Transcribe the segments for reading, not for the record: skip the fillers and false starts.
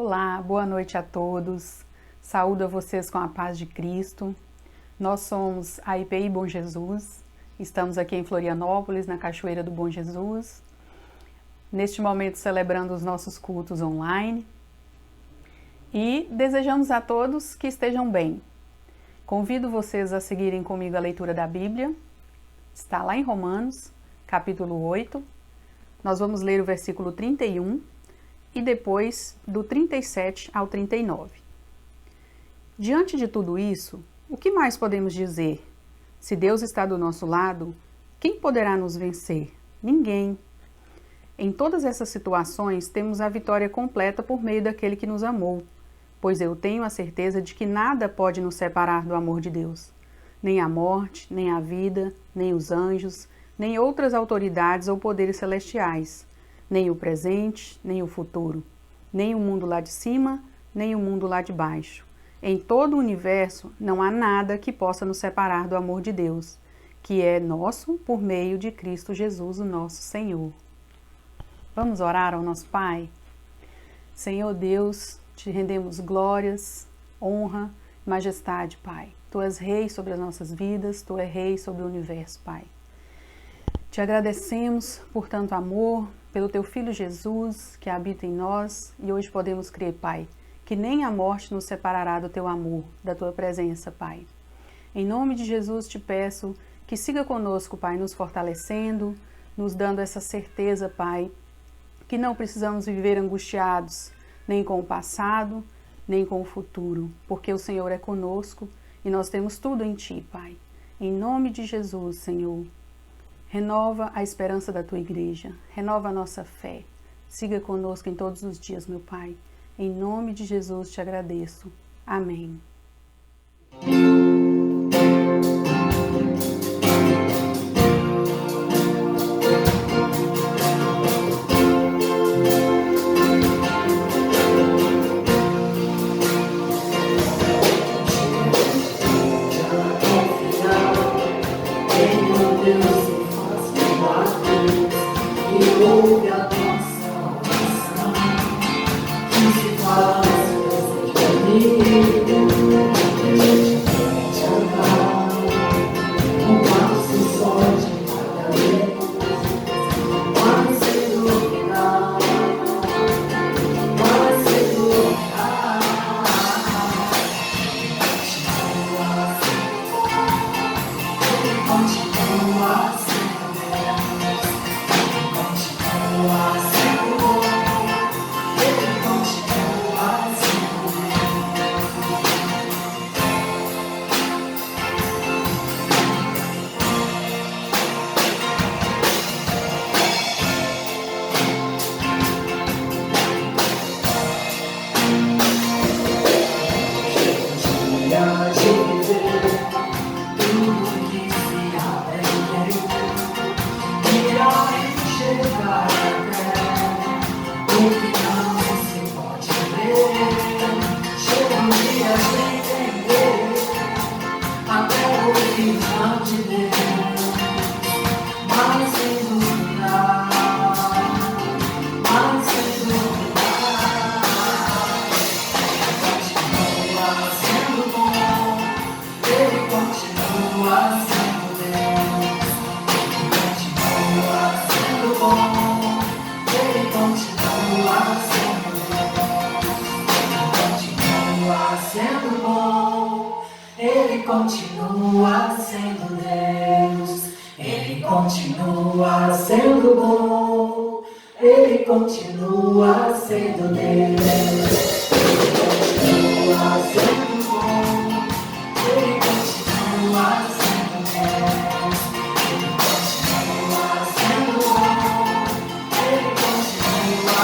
Olá, boa noite a todos. Saúdo a vocês com a paz de Cristo. Nós somos a IPI Bom Jesus. Estamos aqui em Florianópolis, na Cachoeira do Bom Jesus. Neste momento celebrando os nossos cultos online. E desejamos a todos que estejam bem. Convido vocês a seguirem comigo a leitura da Bíblia. Está lá em Romanos, capítulo 8. Nós vamos ler o versículo 31 e depois do 37 ao 39. Diante de tudo isso, o que mais podemos dizer? Se Deus está do nosso lado, quem poderá nos vencer? Ninguém. Em todas essas situações, temos a vitória completa por meio daquele que nos amou, pois eu tenho a certeza de que nada pode nos separar do amor de Deus. Nem a morte, nem a vida, nem os anjos, nem outras autoridades ou poderes celestiais, nem o presente, nem o futuro, nem o mundo lá de cima, nem o mundo lá de baixo. Em todo o universo não há nada que possa nos separar do amor de Deus, que é nosso por meio de Cristo Jesus, o nosso Senhor. Vamos orar ao nosso Pai? Senhor Deus, te rendemos glórias, honra, majestade, Pai. Tu és Rei sobre as nossas vidas, Tu és Rei sobre o universo, Pai. Te agradecemos por tanto amor, pelo Teu Filho Jesus, que habita em nós, e hoje podemos crer, Pai, que nem a morte nos separará do Teu amor, da Tua presença, Pai. Em nome de Jesus te peço que siga conosco, Pai, nos fortalecendo, nos dando essa certeza, Pai, que não precisamos viver angustiados, nem com o passado, nem com o futuro, porque o Senhor é conosco e nós temos tudo em Ti, Pai. Em nome de Jesus, Senhor, renova a esperança da Tua igreja, renova a nossa fé. Siga conosco em todos os dias, meu Pai. Em nome de Jesus te agradeço. Amém. Continua sendo Deus, Ele continua sendo bom, Ele continua sendo Deus, Ele continua sendo bom, Ele continua sendo Deus, Ele continua sendo bom, Ele continua.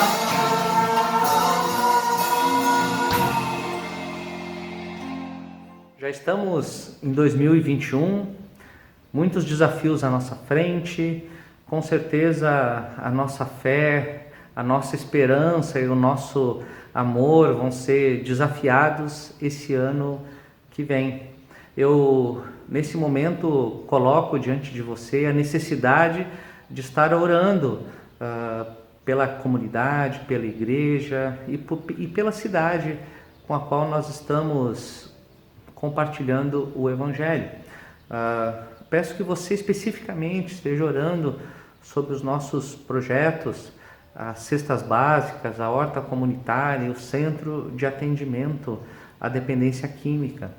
Já estamos em 2021, muitos desafios à nossa frente, com certeza a nossa fé, a nossa esperança e o nosso amor vão ser desafiados esse ano que vem. Eu, nesse momento, coloco diante de você a necessidade de estar orando pela comunidade, pela igreja e pela cidade com a qual nós estamos compartilhando o Evangelho. Peço que você especificamente esteja orando sobre os nossos projetos, as cestas básicas, a horta comunitária e o centro de atendimento à dependência química.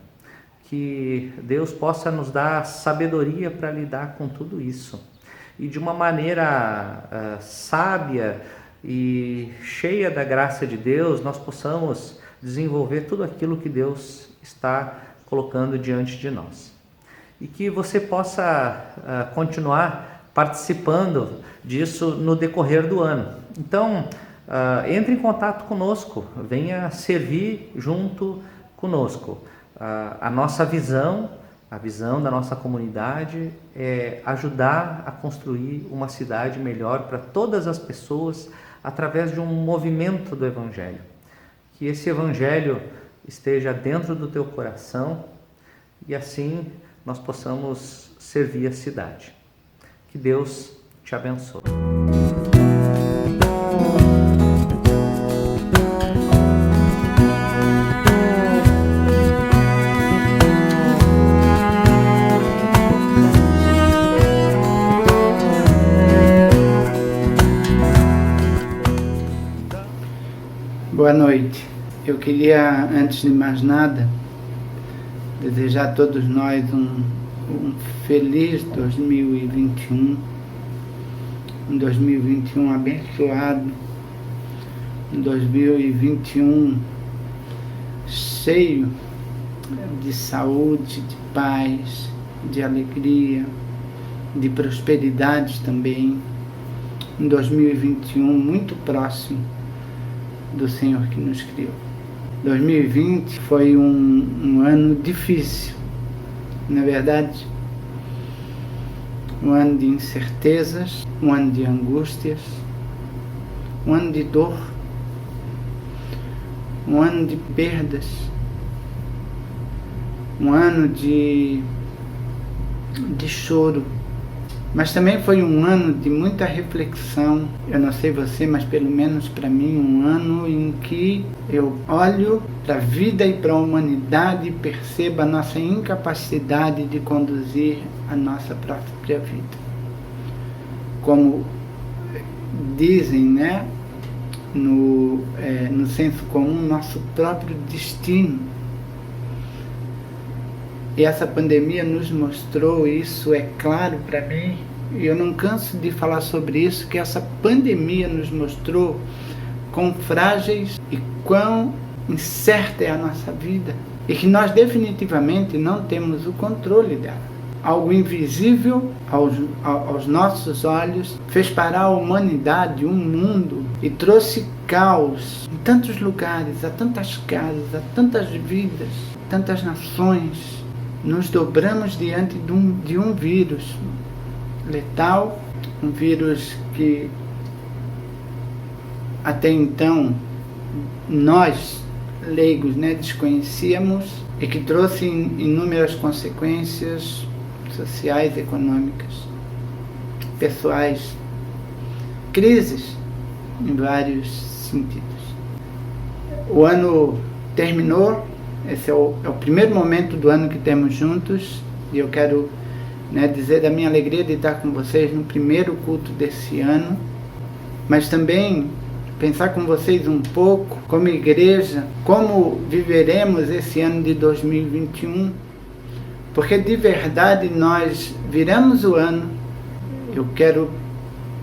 Que Deus possa nos dar sabedoria para lidar com tudo isso. E de uma maneira sábia e cheia da graça de Deus, nós possamos desenvolver tudo aquilo que Deus está colocando diante de nós. E que você possa continuar participando disso no decorrer do ano. Então, entre em contato conosco, venha servir junto conosco. A nossa visão, a visão da nossa comunidade é ajudar a construir uma cidade melhor para todas as pessoas através de um movimento do Evangelho. Que esse Evangelho esteja dentro do teu coração e assim nós possamos servir a cidade. Que Deus te abençoe. Boa noite. Eu queria, antes de mais nada, desejar a todos nós um feliz 2021, um 2021 abençoado, um 2021 cheio de saúde, de paz, de alegria, de prosperidade também, um 2021 muito próximo do Senhor que nos criou. 2020 foi um ano difícil, na verdade, um ano de incertezas, um ano de angústias, um ano de dor, um ano de perdas, um ano de choro. Mas também foi um ano de muita reflexão. Eu não sei você, mas pelo menos para mim, um ano em que eu olho para a vida e para a humanidade e percebo a nossa incapacidade de conduzir a nossa própria vida. Como dizem, né, no senso comum, nosso próprio destino. E essa pandemia nos mostrou isso, é claro para mim, e eu não canso de falar sobre isso, que essa pandemia nos mostrou quão frágeis e quão incerta é a nossa vida, e que nós definitivamente não temos o controle dela. Algo invisível aos nossos olhos fez parar a humanidade, um mundo, e trouxe caos em tantos lugares, a tantas casas, a tantas vidas, tantas nações. Nos dobramos diante de um vírus letal, um vírus que até então nós, leigos, desconhecíamos e que trouxe inúmeras consequências sociais, econômicas, pessoais, crises em vários sentidos. O ano terminou. Esse é o primeiro momento do ano que temos juntos e eu quero dizer da minha alegria de estar com vocês no primeiro culto desse ano, mas também pensar com vocês um pouco, como igreja, como viveremos esse ano de 2021, porque de verdade nós viramos o ano. Eu quero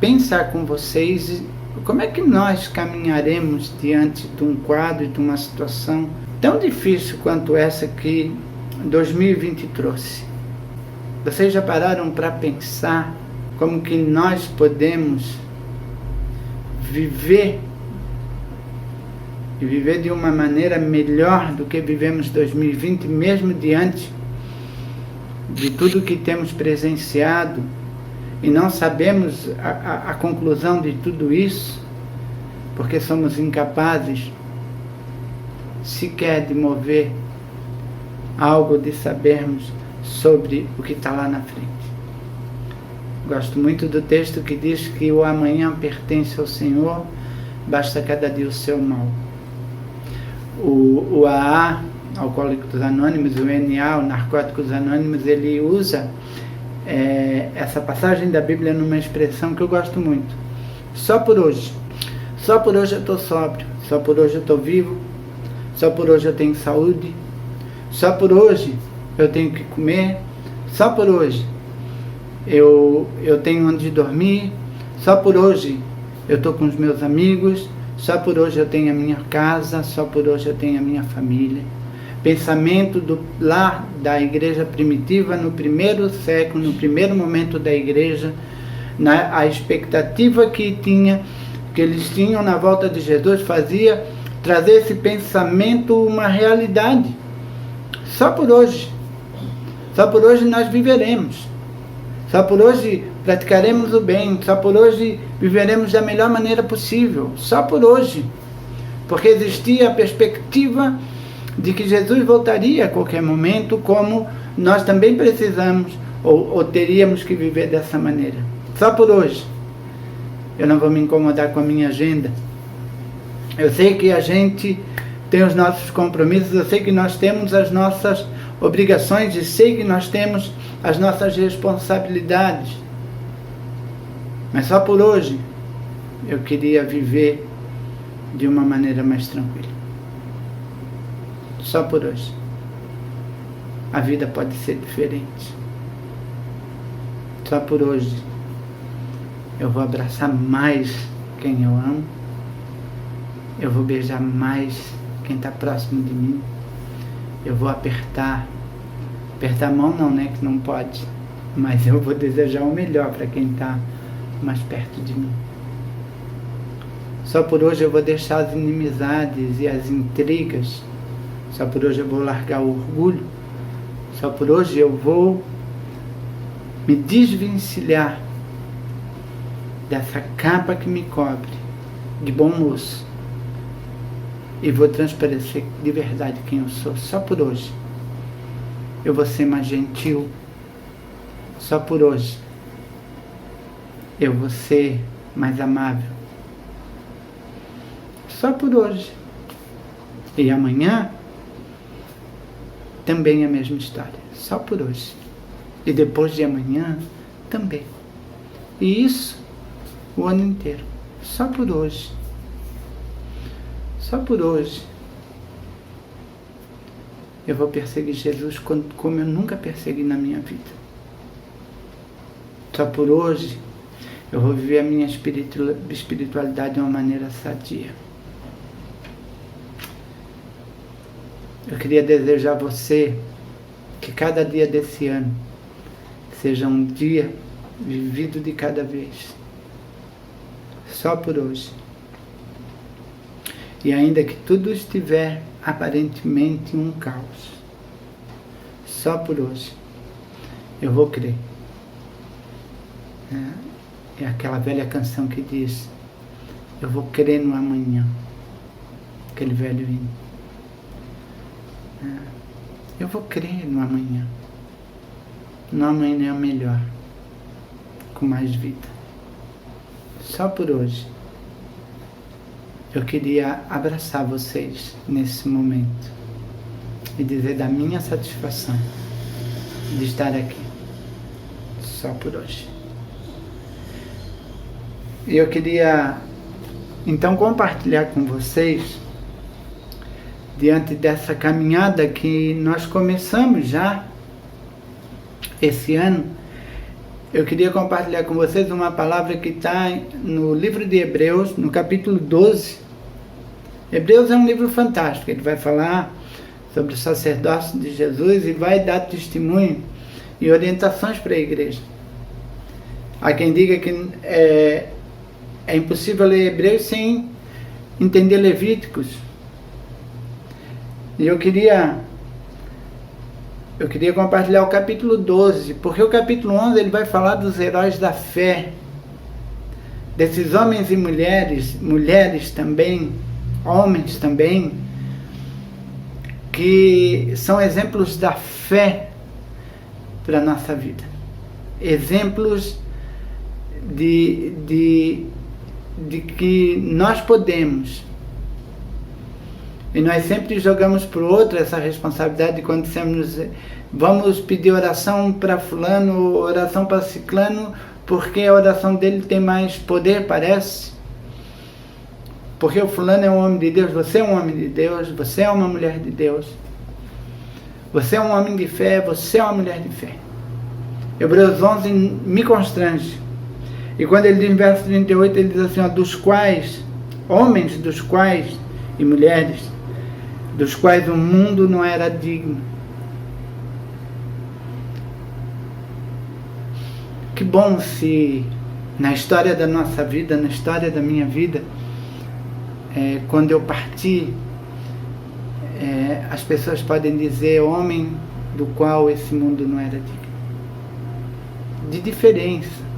pensar com vocês como é que nós caminharemos diante de um quadro, de uma situação tão difícil quanto essa que 2020 trouxe. Vocês já pararam para pensar como que nós podemos viver e viver de uma maneira melhor do que vivemos 2020, mesmo diante de tudo que temos presenciado e não sabemos a conclusão de tudo isso, porque somos incapazes sequer de mover algo, de sabermos sobre o que está lá na frente. Gosto muito do texto que diz que o amanhã pertence ao Senhor, basta cada dia o seu mal. O AA, Alcoólicos Anônimos, o NA, o Narcóticos Anônimos, ele usa essa passagem da Bíblia numa expressão que eu gosto muito. Só por hoje. Só por hoje eu estou sóbrio. Só por hoje eu estou vivo. Só por hoje eu tenho saúde. Só por hoje eu tenho que comer. Só por hoje eu tenho onde dormir. Só por hoje eu estou com os meus amigos. Só por hoje eu tenho a minha casa. Só por hoje eu tenho a minha família. Pensamento do lar da igreja primitiva no primeiro século, no primeiro momento da igreja, a expectativa que eles tinham na volta de Jesus fazia trazer esse pensamento uma realidade. Só por hoje nós viveremos. Só por hoje praticaremos o bem. Só por hoje viveremos da melhor maneira possível. Só por hoje. Porque existia a perspectiva de que Jesus voltaria a qualquer momento, como nós também precisamos ou teríamos que viver dessa maneira. Só por hoje. Eu não vou me incomodar com a minha agenda. Eu sei que a gente tem os nossos compromissos, eu sei que nós temos as nossas obrigações e sei que nós temos as nossas responsabilidades. Mas só por hoje eu queria viver de uma maneira mais tranquila. Só por hoje. A vida pode ser diferente. Só por hoje eu vou abraçar mais quem eu amo. Eu vou beijar mais quem está próximo de mim. Eu vou apertar a mão não, né, que não pode, mas eu vou desejar o melhor para quem está mais perto de mim. Só por hoje eu vou deixar as inimizades e as intrigas. Só por hoje eu vou largar o orgulho. Só por hoje eu vou me desvencilhar dessa capa que me cobre de bom moço e vou transparecer de verdade quem eu sou. Só por hoje eu vou ser mais gentil. Só por hoje eu vou ser mais amável. Só por hoje. E amanhã também a mesma história. Só por hoje. E depois de amanhã também. E isso o ano inteiro. Só por hoje. Só por hoje eu vou perseguir Jesus como eu nunca persegui na minha vida. Só por hoje eu vou viver a minha espiritualidade de uma maneira sadia. Eu queria desejar a você que cada dia desse ano seja um dia vivido de cada vez. Só por hoje. E ainda que tudo estiver aparentemente um caos, só por hoje eu vou crer. É aquela velha canção que diz: eu vou crer no amanhã. Aquele velho hino. Eu vou crer no amanhã. No amanhã melhor, com mais vida. Só por hoje eu queria abraçar vocês nesse momento e dizer da minha satisfação de estar aqui. Só por hoje. E eu queria então compartilhar com vocês, diante dessa caminhada que nós começamos já esse ano, eu queria compartilhar com vocês uma palavra que está no livro de Hebreus, no capítulo 12. Hebreus é um livro fantástico, ele vai falar sobre o sacerdócio de Jesus e vai dar testemunho e orientações para a igreja. Há quem diga que é impossível ler Hebreus sem entender Levíticos. E eu queria compartilhar o capítulo 12, porque o capítulo 11 ele vai falar dos heróis da fé, desses homens e mulheres também, homens também, que são exemplos da fé para a nossa vida. Exemplos de que nós podemos. E nós sempre jogamos para o outro essa responsabilidade quando dissemos, vamos pedir oração para fulano, oração para ciclano, porque a oração dele tem mais poder, parece. Porque o fulano é um homem de Deus, você é um homem de Deus, você é uma mulher de Deus. Você é um homem de fé, você é uma mulher de fé. Hebreus 11 me constrange. E quando ele diz em verso 38, ele diz assim, ó, dos quais, homens dos quais, e mulheres, dos quais o mundo não era digno. Que bom se na história da nossa vida, na história da minha vida, quando eu partir, as pessoas podem dizer homem do qual esse mundo não era digno. De diferença,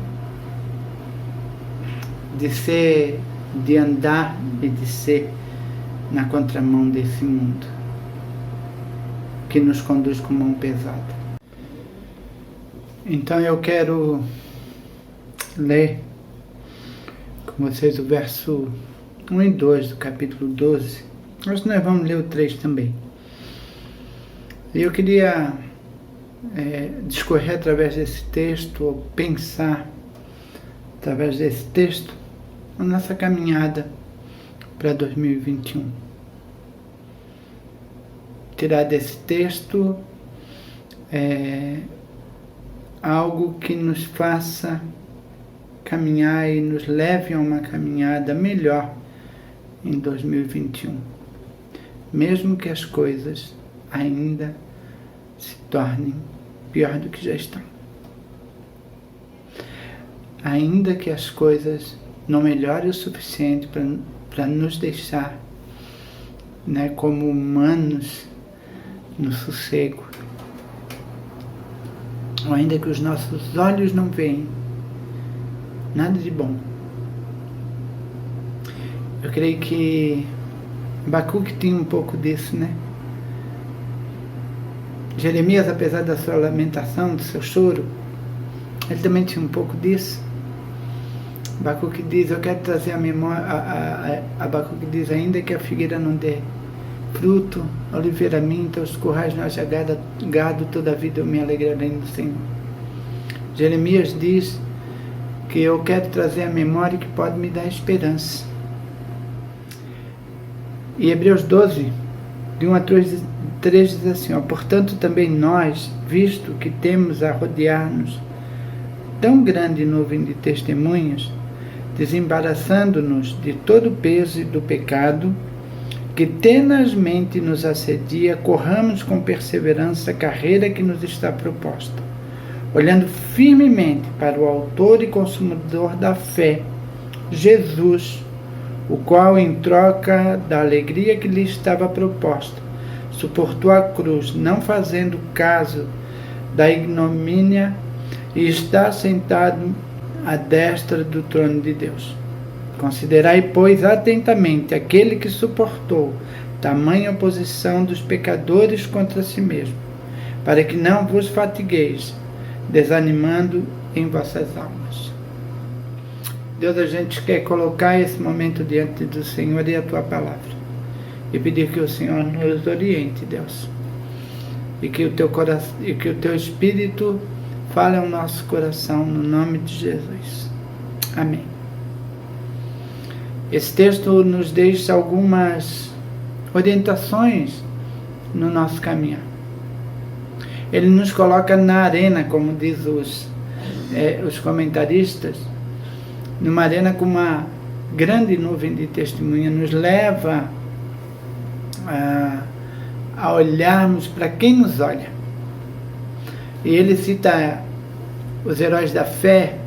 de andar e de ser na contramão desse mundo que nos conduz com mão pesada. Então eu quero ler com vocês o verso 1 e 2 do capítulo 12. Hoje nós vamos ler o 3 também. E eu queria discorrer através desse texto, ou pensar através desse texto, a nossa caminhada para 2021. Tirar desse texto algo que nos faça caminhar e nos leve a uma caminhada melhor em 2021. Mesmo que as coisas ainda se tornem pior do que já estão. Ainda que as coisas não melhorem o suficiente para nos deixar, como humanos no sossego, ou ainda que os nossos olhos não veem nada de bom. Eu creio que Abacuque tinha um pouco disso, Jeremias, apesar da sua lamentação, do seu choro, ele também tinha um pouco disso. Abacuque diz, eu quero trazer a memória, Abacuque diz, ainda que a figueira não dê fruto, a oliveira minta, os currais não haja gado, toda a vida eu me alegrarei no Senhor. Jeremias diz que eu quero trazer a memória que pode me dar esperança. E Hebreus 12, de 1 a 3 diz assim, portanto também nós, visto que temos a rodear-nos tão grande nuvem de testemunhas, desembaraçando-nos de todo o peso do pecado, que tenazmente nos assedia, corramos com perseverança a carreira que nos está proposta, olhando firmemente para o autor e consumador da fé, Jesus, o qual, em troca da alegria que lhe estava proposta, suportou a cruz, não fazendo caso da ignomínia, e está sentado à destra do trono de Deus. Considerai, pois, atentamente aquele que suportou tamanha oposição dos pecadores contra si mesmo, para que não vos fatigueis, desanimando em vossas almas. Deus, a gente quer colocar esse momento diante do Senhor e a Tua palavra, e pedir que o Senhor nos oriente, Deus, e que o Teu coração, e que o Teu Espírito fale ao nosso coração, no nome de Jesus. Amém. Esse texto nos deixa algumas orientações no nosso caminhar. Ele nos coloca na arena, como diz os comentaristas, numa arena com uma grande nuvem de testemunha, nos leva a olharmos para quem nos olha. E ele cita os heróis da fé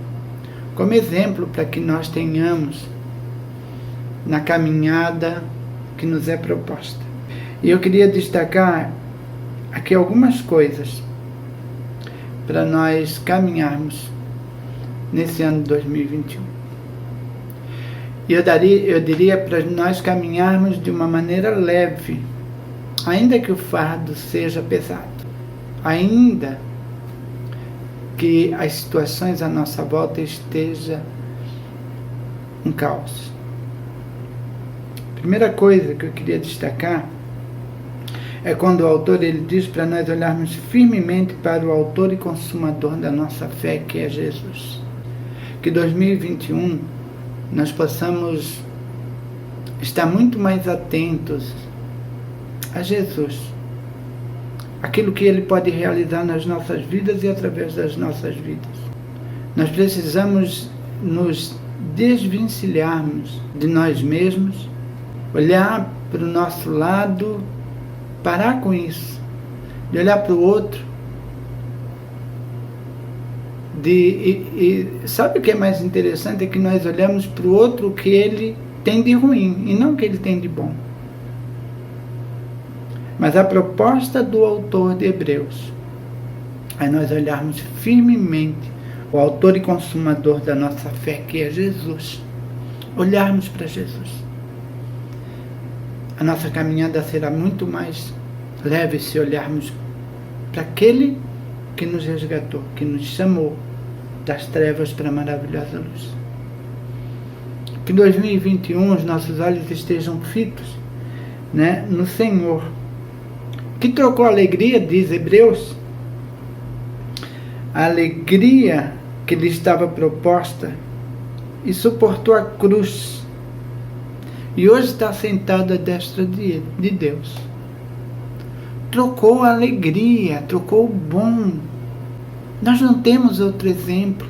como exemplo para que nós tenhamos na caminhada que nos é proposta. E eu queria destacar aqui algumas coisas para nós caminharmos nesse ano de 2021. E eu diria para nós caminharmos de uma maneira leve, ainda que o fardo seja pesado, ainda que as situações à nossa volta estejam um caos. Primeira coisa que eu queria destacar é quando o autor ele diz para nós olharmos firmemente para o autor e consumador da nossa fé, que é Jesus. Que 2021 nós possamos estar muito mais atentos a Jesus, aquilo que Ele pode realizar nas nossas vidas e através das nossas vidas. Nós precisamos nos desvencilharmos de nós mesmos, olhar para o nosso lado, parar com isso, de olhar para o outro, sabe o que é mais interessante? É que nós olhamos para o outro o que ele tem de ruim e não o que ele tem de bom. Mas a proposta do autor de Hebreus é nós olharmos firmemente o autor e consumador da nossa fé, que é Jesus. Olharmos para Jesus. A nossa caminhada será muito mais leve se olharmos para aquele que nos resgatou, que nos chamou das trevas para a maravilhosa luz. Que em 2021 os nossos olhos estejam fitos, no Senhor, que trocou a alegria, diz Hebreus, a alegria que lhe estava proposta e suportou a cruz. E hoje está sentado à destra de Deus. Trocou a alegria, trocou o bom. Nós não temos outro exemplo.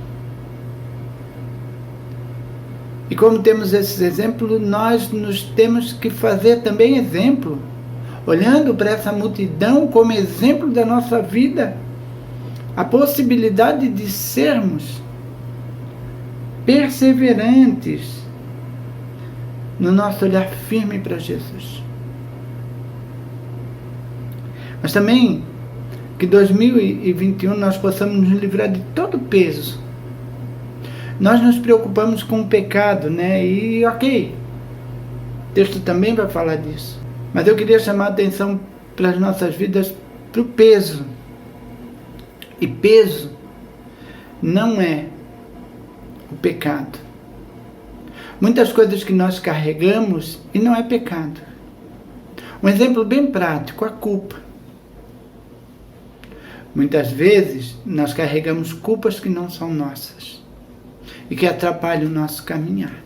E como temos esses exemplos, nós nos temos que fazer também exemplo. Olhando para essa multidão como exemplo da nossa vida. A possibilidade de sermos perseverantes no nosso olhar firme para Jesus. Mas também que 2021 nós possamos nos livrar de todo peso. Nós nos preocupamos com o pecado, E ok, o texto também vai falar disso. Mas eu queria chamar a atenção para as nossas vidas para o peso. E peso não é o pecado. Muitas coisas que nós carregamos e não é pecado. Um exemplo bem prático, a culpa. Muitas vezes nós carregamos culpas que não são nossas e que atrapalham o nosso caminhar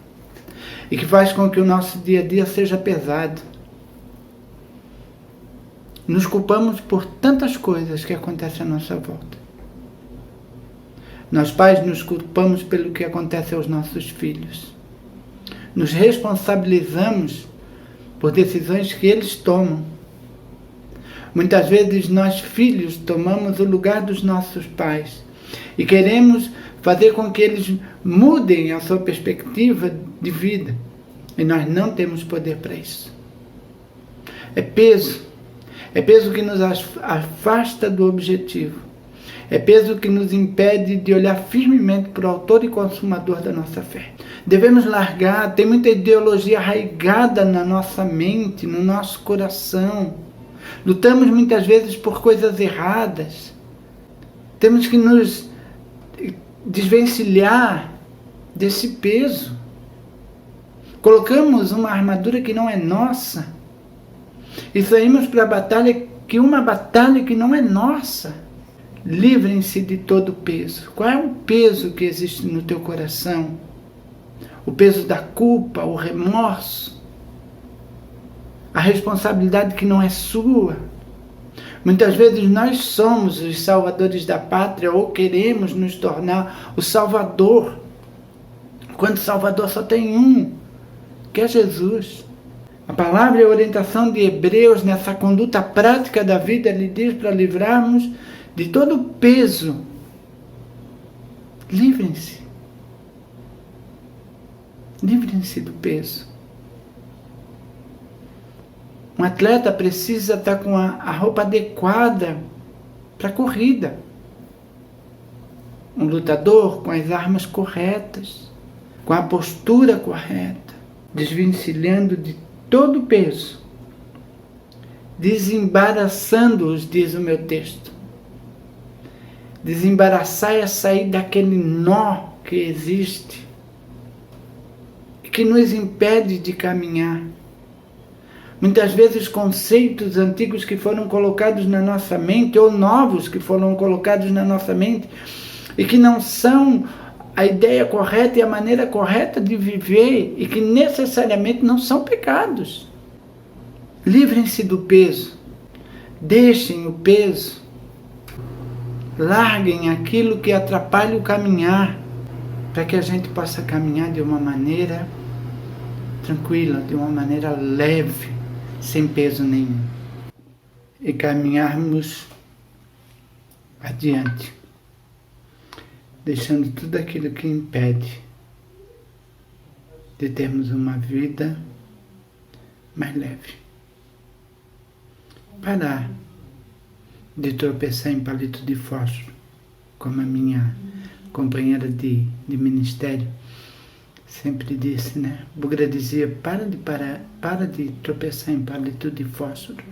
e que faz com que o nosso dia a dia seja pesado. Nos culpamos por tantas coisas que acontecem à nossa volta. Nós pais nos culpamos pelo que acontece aos nossos filhos. Nos responsabilizamos por decisões que eles tomam. Muitas vezes nós filhos tomamos o lugar dos nossos pais e queremos fazer com que eles mudem a sua perspectiva de vida. E nós não temos poder para isso. É peso. É peso que nos afasta do objetivo. É peso que nos impede de olhar firmemente para o autor e consumador da nossa fé. Devemos largar, tem muita ideologia arraigada na nossa mente, no nosso coração. Lutamos muitas vezes por coisas erradas. Temos que nos desvencilhar desse peso. Colocamos uma armadura que não é nossa. E saímos para uma batalha que não é nossa. Livrem-se de todo peso. Qual é o peso que existe no teu coração? O peso da culpa, o remorso, a responsabilidade que não é sua. Muitas vezes nós somos os salvadores da pátria ou queremos nos tornar o Salvador, quando o Salvador só tem um, que é Jesus. A palavra e a orientação de Hebreus nessa conduta prática da vida lhe diz para livrarmos de todo o peso. Livrem-se. Livrem-se do peso. Um atleta precisa estar com a roupa adequada para a corrida. Um lutador com as armas corretas, com a postura correta, desvencilhando de todo o peso, desembaraçando-os, diz o meu texto. desembaraçar é sair daquele nó que existe, que nos impede de caminhar. Muitas vezes conceitos antigos que foram colocados na nossa mente, ou novos que foram colocados na nossa mente, e que não são a ideia correta e a maneira correta de viver, e que necessariamente não são pecados. Livrem-se do peso, deixem o peso, larguem aquilo que atrapalha o caminhar, para que a gente possa caminhar de uma maneira tranquila, de uma maneira leve, sem peso nenhum, e caminharmos adiante, deixando tudo aquilo que impede de termos uma vida mais leve. Parar de tropeçar em palito de fósforo, como a minha companheira de ministério sempre disse, né? Bugra dizia, para de tropeçar em palito de fósforo,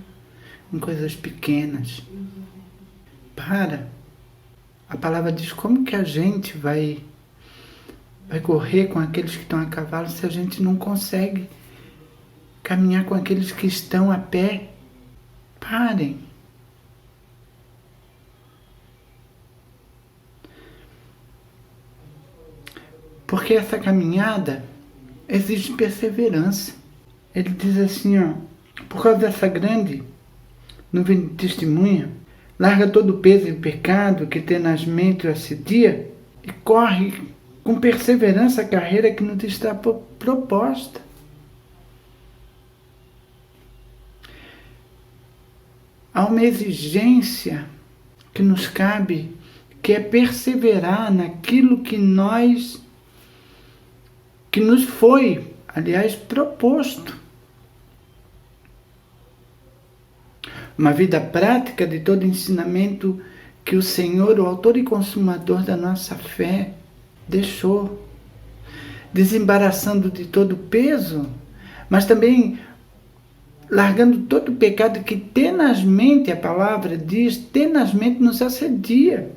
em coisas pequenas. Para. A palavra diz, como que a gente vai correr com aqueles que estão a cavalo se a gente não consegue caminhar com aqueles que estão a pé? Parem. Porque essa caminhada exige perseverança. Ele diz assim, ó, por causa dessa grande nuvem de testemunha, larga todo o peso e pecado que tenazmente o assedia e corre com perseverança a carreira que nos está proposta. Há uma exigência que nos cabe, que é perseverar naquilo que nos foi, aliás, proposto. Uma vida prática de todo ensinamento que o Senhor, o autor e consumador da nossa fé, deixou. Desembaraçando de todo o peso, mas também largando todo o pecado que tenazmente, a palavra diz, tenazmente nos assedia.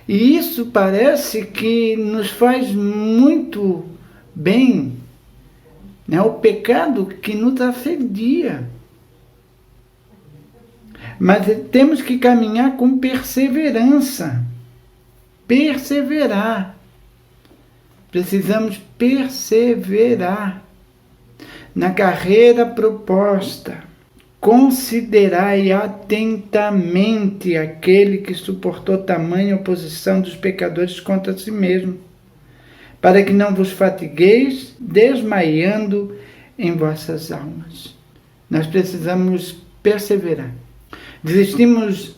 E isso parece que nos faz muito bem, né? O pecado que nos assedia. Mas temos que caminhar com perseverança. Perseverar. Precisamos perseverar na carreira proposta. Considerai atentamente aquele que suportou tamanha oposição dos pecadores contra si mesmo, para que não vos fatigueis desmaiando em vossas almas. Nós precisamos perseverar. Desistimos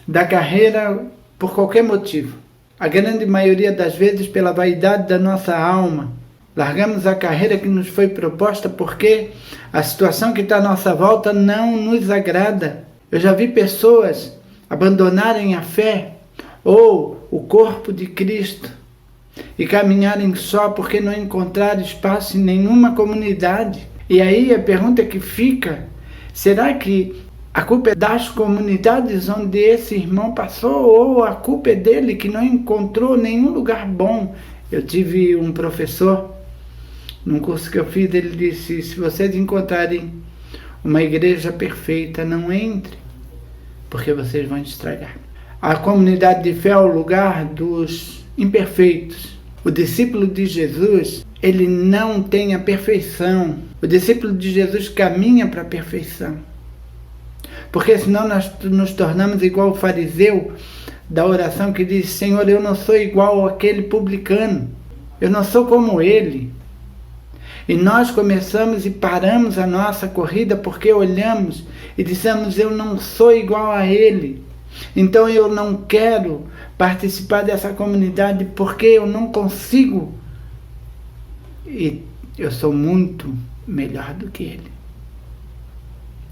da carreira por qualquer motivo. A grande maioria das vezes pela vaidade da nossa alma. Largamos a carreira que nos foi proposta porque a situação que está à nossa volta não nos agrada. Eu já vi pessoas abandonarem a fé ou o corpo de Cristo e caminharem só porque não encontraram espaço em nenhuma comunidade. E aí a pergunta que fica, será que a culpa é das comunidades onde esse irmão passou ou a culpa é dele que não encontrou nenhum lugar bom? Eu tive um professor, num curso que eu fiz, ele disse, se vocês encontrarem uma igreja perfeita, não entre, porque vocês vão estragar. A comunidade de fé é o lugar dos imperfeitos. O discípulo de Jesus, ele não tem a perfeição. O discípulo de Jesus caminha para a perfeição. Porque senão nós nos tornamos igual o fariseu da oração que diz, Senhor, eu não sou igual àquele publicano. Eu não sou como ele. E nós começamos e paramos a nossa corrida porque olhamos e dissemos, eu não sou igual a ele. Então eu não quero participar dessa comunidade porque eu não consigo. E eu sou muito melhor do que ele.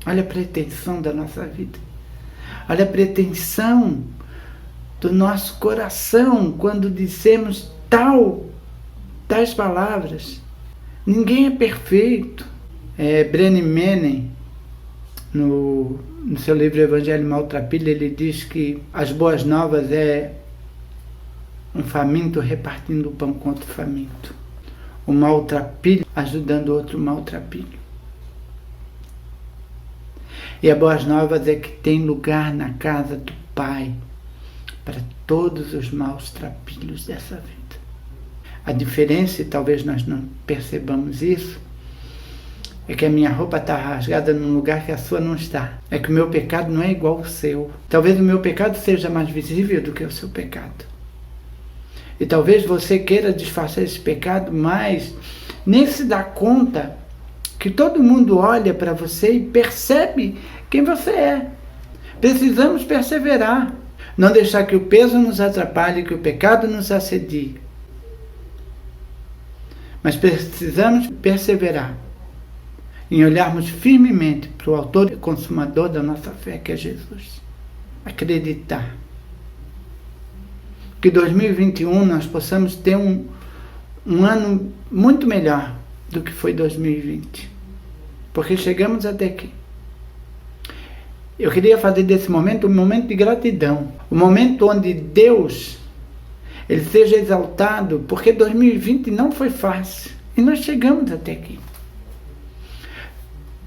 Olha a pretensão da nossa vida. Olha a pretensão do nosso coração quando dissemos tais palavras. Ninguém é perfeito. Brené Manning, no seu livro Evangelho Maltrapilho, ele diz que as boas novas é um faminto repartindo o pão com outro faminto, o maltrapilho ajudando outro maltrapilho. E as boas novas é que tem lugar na casa do Pai para todos os maus trapilhos dessa vida. A diferença, e talvez nós não percebamos isso, é que a minha roupa está rasgada num lugar que a sua não está. É que o meu pecado não é igual ao seu. Talvez o meu pecado seja mais visível do que o seu pecado. E talvez você queira disfarçar esse pecado, mas nem se dá conta que todo mundo olha para você e percebe quem você é. Precisamos perseverar. Não deixar que o peso nos atrapalhe, que o pecado nos assedie. Mas precisamos perseverar em olharmos firmemente para o autor e consumador da nossa fé, que é Jesus. Acreditar. Que 2021 nós possamos ter um ano muito melhor do que foi 2020. Porque chegamos até aqui. Eu queria fazer desse momento um momento de gratidão. Um momento onde Deus, Ele seja exaltado, porque 2020 não foi fácil. E nós chegamos até aqui.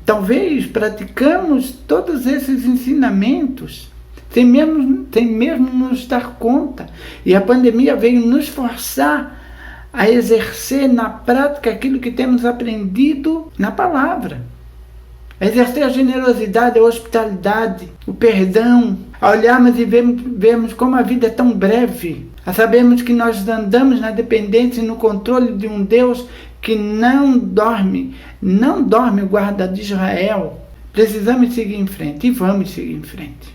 Talvez praticamos todos esses ensinamentos sem mesmo nos dar conta. E a pandemia veio nos forçar a exercer na prática aquilo que temos aprendido na palavra. A exercer a generosidade, a hospitalidade, o perdão, a olharmos e vermos como a vida é tão breve, a sabermos que nós andamos na dependência e no controle de um Deus que não dorme o guarda de Israel. Precisamos seguir em frente e vamos seguir em frente.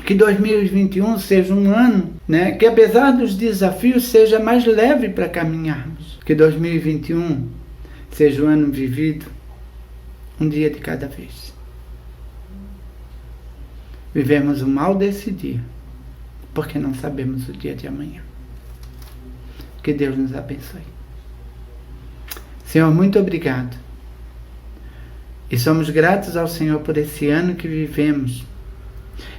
Que 2021 seja um ano, que apesar dos desafios seja mais leve para caminharmos. Que 2021 seja um ano vivido um dia de cada vez. Vivemos o mal desse dia, porque não sabemos o dia de amanhã. Que Deus nos abençoe. Senhor, muito obrigado. E somos gratos ao Senhor por esse ano que vivemos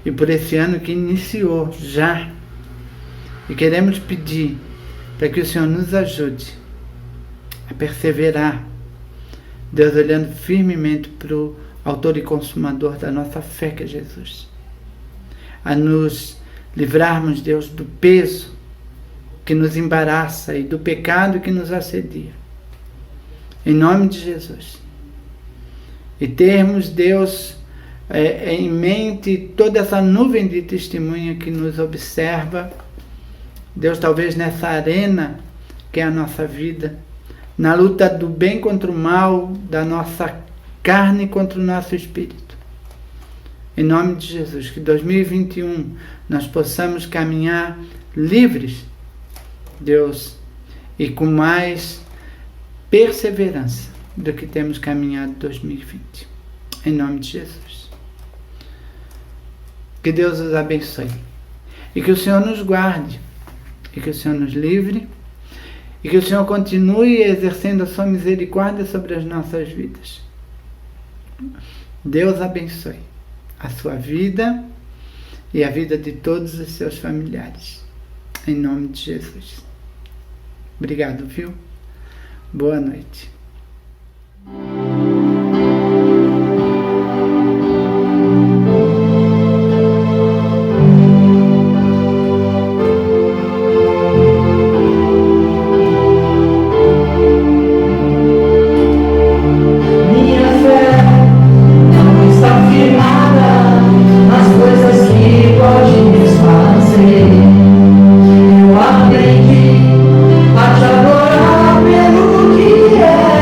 e por esse ano que iniciou já. E queremos pedir para que o Senhor nos ajude a perseverar, Deus, olhando firmemente para o autor e consumador da nossa fé, que é Jesus. A nos livrarmos, Deus, do peso que nos embaraça e do pecado que nos assedia. Em nome de Jesus. E termos, Deus, em mente toda essa nuvem de testemunha que nos observa, Deus, talvez nessa arena que é a nossa vida, na luta do bem contra o mal, da nossa carne contra o nosso espírito. Em nome de Jesus, que 2021 nós possamos caminhar livres, Deus, e com mais perseverança do que temos caminhado 2020. Em nome de Jesus. Que Deus os abençoe. E que o Senhor nos guarde. E que o Senhor nos livre. E que o Senhor continue exercendo a sua misericórdia sobre as nossas vidas. Deus abençoe a sua vida e a vida de todos os seus familiares. Em nome de Jesus. Obrigado, viu? Boa noite. A te adorar pelo que é.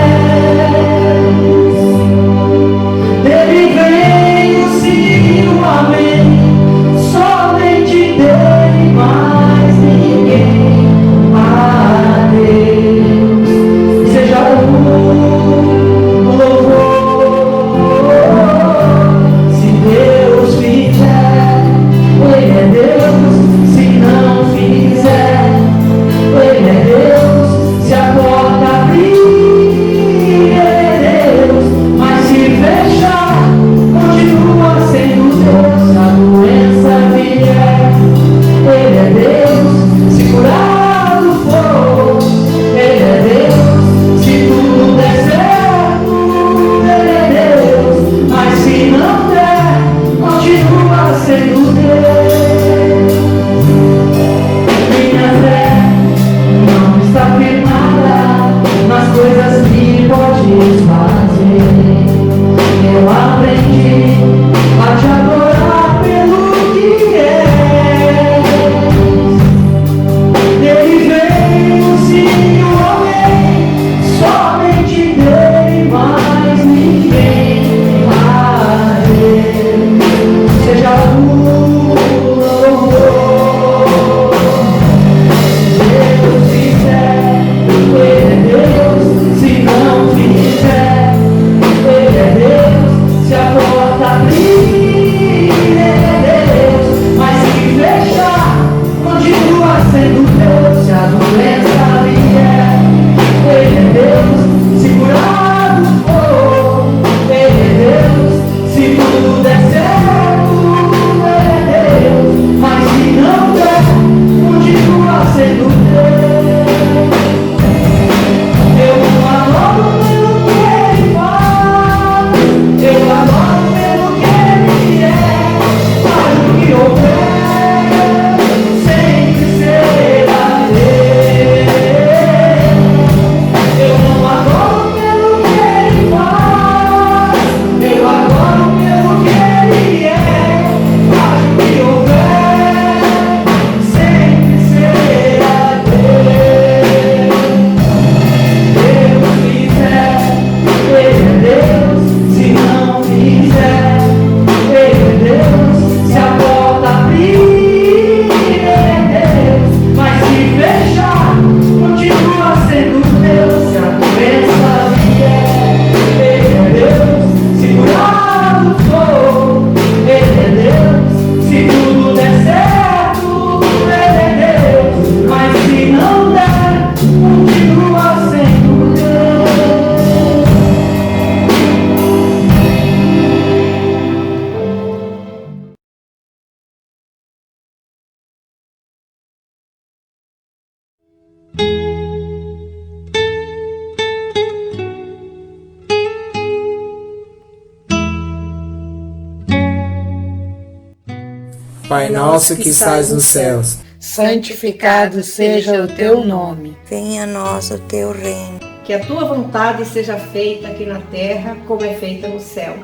Pai nosso que estais nos céus, santificado seja o teu nome. Venha a nós o teu reino. Que a tua vontade seja feita aqui na terra, como é feita no céu.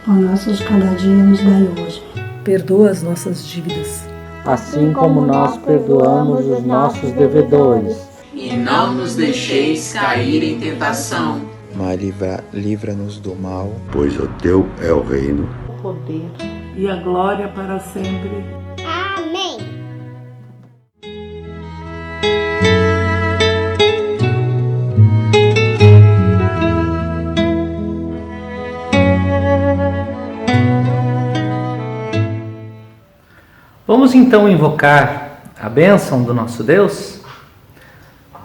O nosso de cada dia nos dai hoje. Perdoa as nossas dívidas, assim como nós perdoamos os nossos devedores. E não nos deixeis cair em tentação, mas livra-nos do mal. Pois o teu é o reino, o poder e a glória para sempre. Amém. Vamos então invocar a bênção do nosso Deus?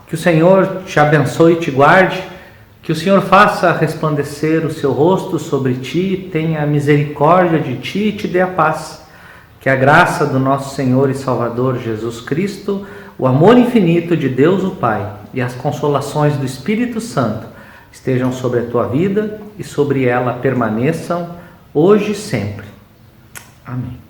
Que o Senhor te abençoe e te guarde, que o Senhor faça resplandecer o seu rosto sobre ti, tenha misericórdia de ti e te dê a paz. Que a graça do nosso Senhor e Salvador Jesus Cristo, o amor infinito de Deus o Pai e as consolações do Espírito Santo estejam sobre a tua vida e sobre ela permaneçam hoje e sempre. Amém.